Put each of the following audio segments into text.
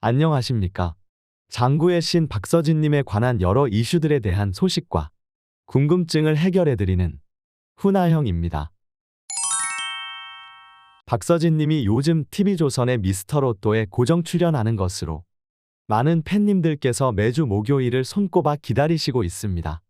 안녕하십니까. 장구의 신 박서진님에 관한 여러 이슈들에 대한 소식과 궁금증을 해결해드리는 훈아형입니다. 박서진님이 요즘 TV조선의 미스터로또에 고정 출연하는 것으로 많은 팬님들께서 매주 목요일을 손꼽아 기다리시고 있습니다.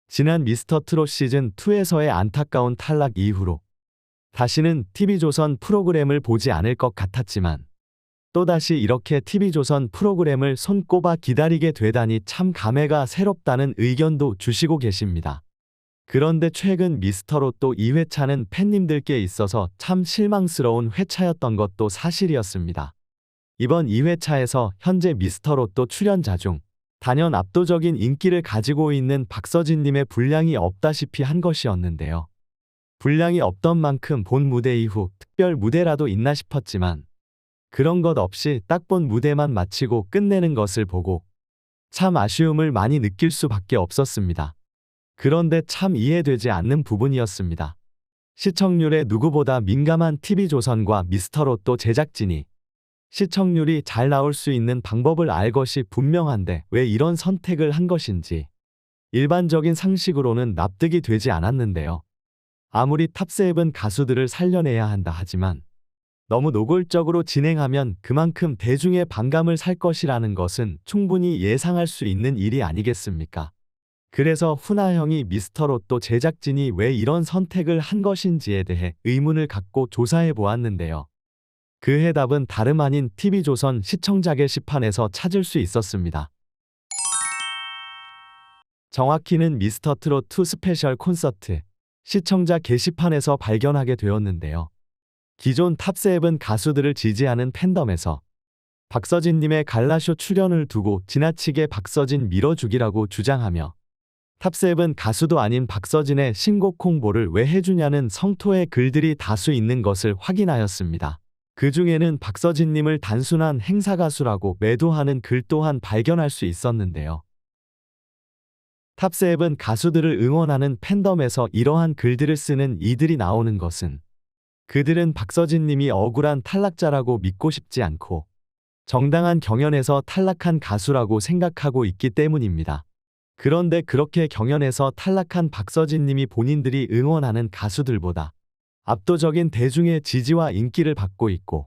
지난 미스터트롯 시즌2에서의 안타까운 탈락 이후로 다시는 TV조선 프로그램을 보지 않을 것 같았지만 또다시 이렇게 TV조선 프로그램을 손꼽아 기다리게 되다니 참 감회가 새롭다는 의견도 주시고 계십니다. 그런데 최근 미스터로또 2회차는 팬님들께 있어서 참 실망스러운 회차였던 것도 사실이었습니다. 이번 2회차에서 현재 미스터로또 출연자 중 단연 압도적인 인기를 가지고 있는 박서진님의 분량이 없다시피 한 것이었는데요. 분량이 없던 만큼 본 무대 이후 특별 무대라도 있나 싶었지만 그런 것 없이 딱 본 무대만 마치고 끝내는 것을 보고 참 아쉬움을 많이 느낄 수밖에 없었습니다. 그런데 참 이해되지 않는 부분이었습니다. 시청률에 누구보다 민감한 TV조선과 미스터로또 제작진이 시청률이 잘 나올 수 있는 방법을 알 것이 분명한데 왜 이런 선택을 한 것인지 일반적인 상식으로는 납득이 되지 않았는데요. 아무리 탑세븐 가수들을 살려내야 한다 하지만 너무 노골적으로 진행하면 그만큼 대중의 반감을 살 것이라는 것은 충분히 예상할 수 있는 일이 아니겠습니까? 그래서 훈아형이 미스터로또 제작진이 왜 이런 선택을 한 것인지에 대해 의문을 갖고 조사해 보았는데요. 그 해답은 다름 아닌 TV조선 시청자 게시판에서 찾을 수 있었습니다. 정확히는 미스터트롯2 스페셜 콘서트 시청자 게시판에서 발견하게 되었는데요. 기존 탑세븐 가수들을 지지하는 팬덤에서 박서진님의 갈라쇼 출연을 두고 지나치게 박서진 밀어주기라고 주장하며 탑세븐 가수도 아닌 박서진의 신곡 홍보를 왜 해주냐는 성토의 글들이 다수 있는 것을 확인하였습니다. 그 중에는 박서진님을 단순한 행사가수라고 매도하는 글 또한 발견할 수 있었는데요. 탑세븐 가수들을 응원하는 팬덤에서 이러한 글들을 쓰는 이들이 나오는 것은 그들은 박서진님이 억울한 탈락자라고 믿고 싶지 않고 정당한 경연에서 탈락한 가수라고 생각하고 있기 때문입니다. 그런데 그렇게 경연에서 탈락한 박서진님이 본인들이 응원하는 가수들보다 압도적인 대중의 지지와 인기를 받고 있고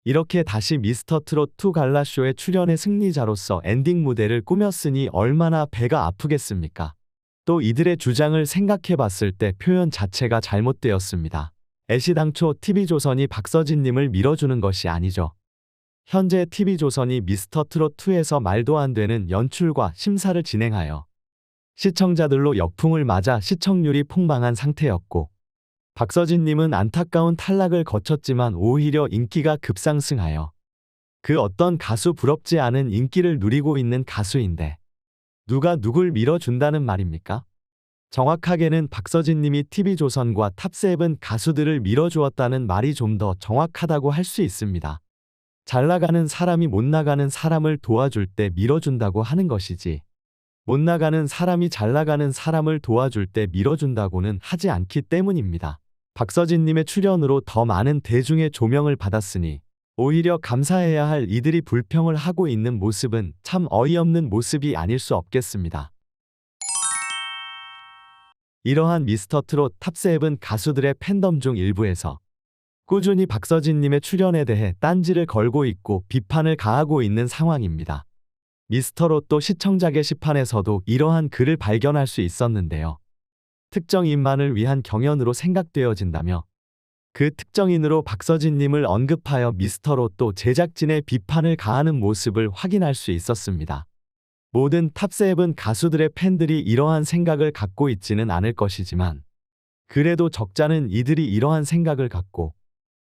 이렇게 다시 미스터트롯2 갈라쇼에 출연해 승리자로서 엔딩 무대를 꾸몄으니 얼마나 배가 아프겠습니까? 또 이들의 주장을 생각해 봤을 때 표현 자체가 잘못되었습니다. 애시당초 TV조선이 박서진님을 밀어주는 것이 아니죠. 현재 TV조선이 미스터트롯2에서 말도 안 되는 연출과 심사를 진행하여 시청자들로 역풍을 맞아 시청률이 폭망한 상태였고 박서진님은 안타까운 탈락을 거쳤지만 오히려 인기가 급상승하여 그 어떤 가수 부럽지 않은 인기를 누리고 있는 가수인데 누가 누굴 밀어준다는 말입니까? 정확하게는 박서진님이 TV조선과 탑세븐 가수들을 밀어주었다는 말이 좀 더 정확하다고 할 수 있습니다. 잘 나가는 사람이 못 나가는 사람을 도와줄 때 밀어준다고 하는 것이지 못 나가는 사람이 잘 나가는 사람을 도와줄 때 밀어준다고는 하지 않기 때문입니다. 박서진님의 출연으로 더 많은 대중의 조명을 받았으니 오히려 감사해야 할 이들이 불평을 하고 있는 모습은 참 어이없는 모습이 아닐 수 없겠습니다. 이러한 미스터트롯 탑세븐 가수들의 팬덤 중 일부에서 꾸준히 박서진님의 출연에 대해 딴지를 걸고 있고 비판을 가하고 있는 상황입니다. 미스터로또 시청자 게시판에서도 이러한 글을 발견할 수 있었는데요. 특정인만을 위한 경연으로 생각되어진다며 그 특정인으로 박서진님을 언급하여 미스터로또 제작진의 비판을 가하는 모습을 확인할 수 있었습니다. 모든 탑세븐 가수들의 팬들이 이러한 생각을 갖고 있지는 않을 것이지만 그래도 적잖은 이들이 이러한 생각을 갖고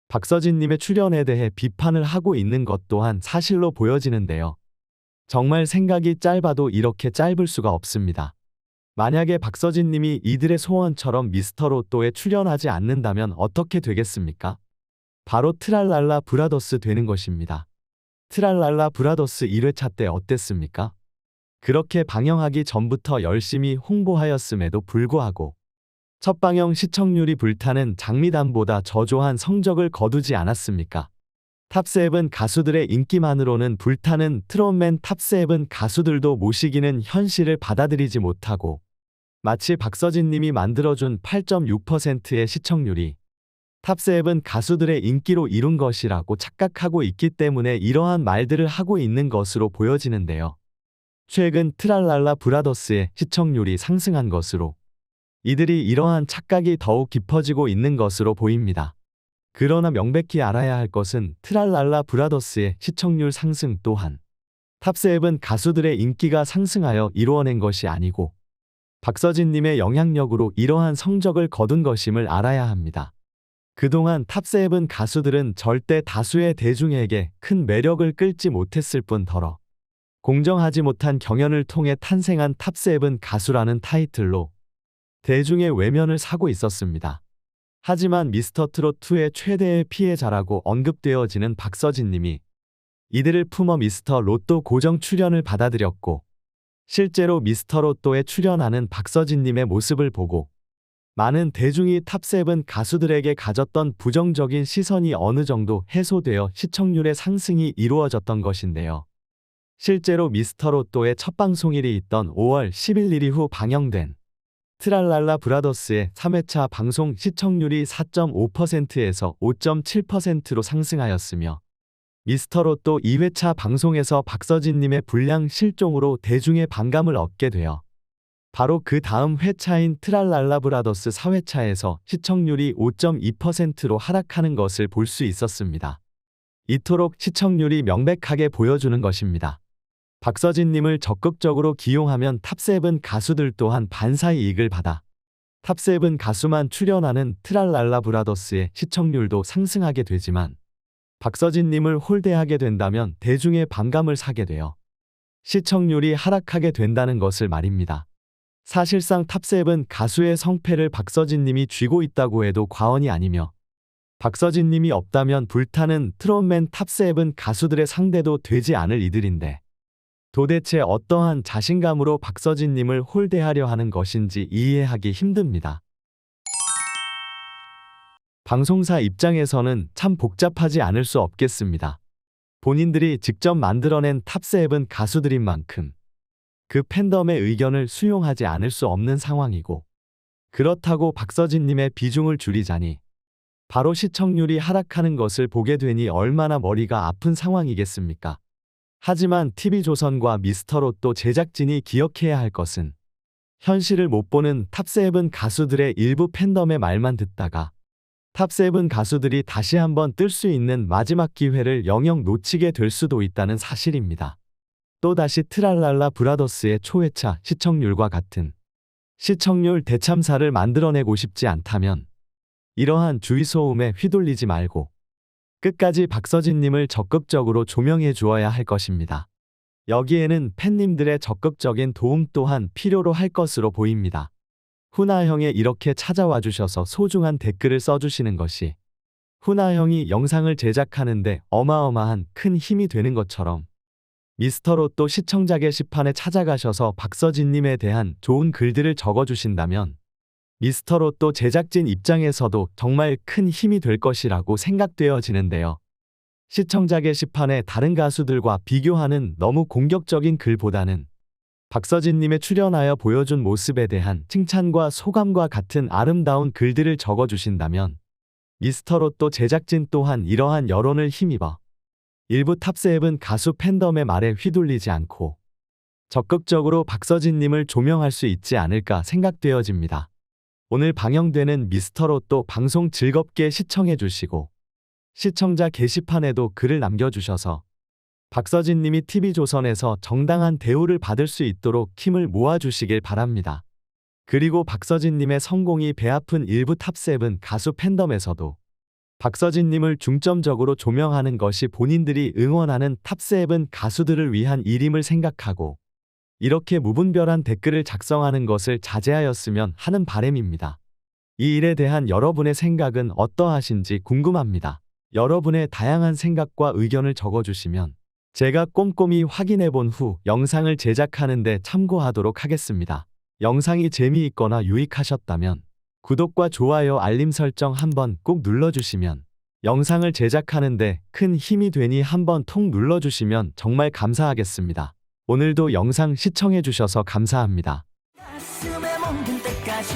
박서진님의 출연에 대해 비판을 하고 있는 것 또한 사실로 보여지는데요. 정말 생각이 짧아도 이렇게 짧을 수가 없습니다. 만약에 박서진님이 이들의 소원처럼 미스터로또에 출연하지 않는다면 어떻게 되겠습니까? 바로 트랄랄라 브라더스 되는 것입니다. 트랄랄라 브라더스 1회차 때 어땠습니까? 그렇게 방영하기 전부터 열심히 홍보하였음에도 불구하고 첫 방영 시청률이 불타는 장미단보다 저조한 성적을 거두지 않았습니까? 탑세븐 가수들의 인기만으로는 불타는 트롯맨 탑세븐 가수들도 모시기는 현실을 받아들이지 못하고 마치 박서진 님이 만들어준 8.6%의 시청률이 탑세븐 가수들의 인기로 이룬 것이라고 착각하고 있기 때문에 이러한 말들을 하고 있는 것으로 보여지는데요. 최근 트랄랄라 브라더스의 시청률이 상승한 것으로 이들이 이러한 착각이 더욱 깊어지고 있는 것으로 보입니다. 그러나 명백히 알아야 할 것은 트랄랄라 브라더스의 시청률 상승 또한 탑세븐 가수들의 인기가 상승하여 이루어낸 것이 아니고 박서진님의 영향력으로 이러한 성적을 거둔 것임을 알아야 합니다. 그동안 탑세븐 가수들은 절대 다수의 대중에게 큰 매력을 끌지 못했을 뿐더러 공정하지 못한 경연을 통해 탄생한 탑세븐 가수라는 타이틀로 대중의 외면을 사고 있었습니다. 하지만 미스터트롯2의 최대의 피해자라고 언급되어지는 박서진님이 이들을 품어 미스터 로또 고정 출연을 받아들였고 실제로 미스터 로또에 출연하는 박서진님의 모습을 보고 많은 대중이 탑세븐 가수들에게 가졌던 부정적인 시선이 어느 정도 해소되어 시청률의 상승이 이루어졌던 것인데요. 실제로 미스터 로또의 첫 방송일이 있던 5월 11일 이후 방영된 트랄랄라 브라더스의 3회차 방송 시청률이 4.5%에서 5.7%로 상승하였으며 미스터 로또 2회차 방송에서 박서진님의 불량 실종으로 대중의 반감을 얻게 되어 바로 그 다음 회차인 트랄랄라 브라더스 4회차에서 시청률이 5.2%로 하락하는 것을 볼 수 있었습니다. 이토록 시청률이 명백하게 보여주는 것입니다. 박서진님을 적극적으로 기용하면 탑세븐 가수들 또한 반사의 이익을 받아 탑세븐 가수만 출연하는 트랄랄라 브라더스의 시청률도 상승하게 되지만 박서진님을 홀대하게 된다면 대중의 반감을 사게 되어 시청률이 하락하게 된다는 것을 말입니다. 사실상 탑세븐 가수의 성패를 박서진님이 쥐고 있다고 해도 과언이 아니며 박서진님이 없다면 불타는 트롯맨 탑세븐 가수들의 상대도 되지 않을 이들인데 도대체 어떠한 자신감으로 박서진님을 홀대하려 하는 것인지 이해하기 힘듭니다. 방송사 입장에서는 참 복잡하지 않을 수 없겠습니다. 본인들이 직접 만들어낸 탑세븐 가수들인 만큼 그 팬덤의 의견을 수용하지 않을 수 없는 상황이고 그렇다고 박서진님의 비중을 줄이자니 바로 시청률이 하락하는 것을 보게 되니 얼마나 머리가 아픈 상황이겠습니까? 하지만 TV조선과 미스터로또 제작진이 기억해야 할 것은 현실을 못 보는 탑세븐 가수들의 일부 팬덤의 말만 듣다가 탑세븐 가수들이 다시 한번 뜰 수 있는 마지막 기회를 영영 놓치게 될 수도 있다는 사실입니다. 또다시 트랄랄라 브라더스의 초회차 시청률과 같은 시청률 대참사를 만들어내고 싶지 않다면 이러한 주의 소음에 휘둘리지 말고 끝까지 박서진님을 적극적으로 조명해 주어야 할 것입니다. 여기에는 팬님들의 적극적인 도움 또한 필요로 할 것으로 보입니다. 훈아형에 이렇게 찾아와 주셔서 소중한 댓글을 써주시는 것이 훈아형이 영상을 제작하는데 어마어마한 큰 힘이 되는 것처럼 미스터로또 시청자 게시판에 찾아가셔서 박서진님에 대한 좋은 글들을 적어주신다면 미스터로또 제작진 입장에서도 정말 큰 힘이 될 것이라고 생각되어지는데요. 시청자 게시판에 다른 가수들과 비교하는 너무 공격적인 글보다는 박서진님의 출연하여 보여준 모습에 대한 칭찬과 소감과 같은 아름다운 글들을 적어주신다면 미스터로또 제작진 또한 이러한 여론을 힘입어 일부 탑세븐 가수 팬덤의 말에 휘둘리지 않고 적극적으로 박서진님을 조명할 수 있지 않을까 생각되어집니다. 오늘 방영되는 미스터로또 방송 즐겁게 시청해 주시고 시청자 게시판에도 글을 남겨주셔서 박서진님이 TV조선에서 정당한 대우를 받을 수 있도록 힘을 모아주시길 바랍니다. 그리고 박서진님의 성공이 배아픈 일부 탑세븐 가수 팬덤에서도 박서진님을 중점적으로 조명하는 것이 본인들이 응원하는 탑세븐 가수들을 위한 일임을 생각하고 이렇게 무분별한 댓글을 작성하는 것을 자제하였으면 하는 바람입니다. 이 일에 대한 여러분의 생각은 어떠하신지 궁금합니다. 여러분의 다양한 생각과 의견을 적어주시면 제가 꼼꼼히 확인해 본 후 영상을 제작하는 데 참고하도록 하겠습니다. 영상이 재미있거나 유익하셨다면 구독과 좋아요 알림 설정 한번 꼭 눌러주시면 영상을 제작하는데 큰 힘이 되니 한번 통 눌러주시면 정말 감사하겠습니다. 오늘도 영상 시청해주셔서 감사합니다. 가슴에 멍든 때까지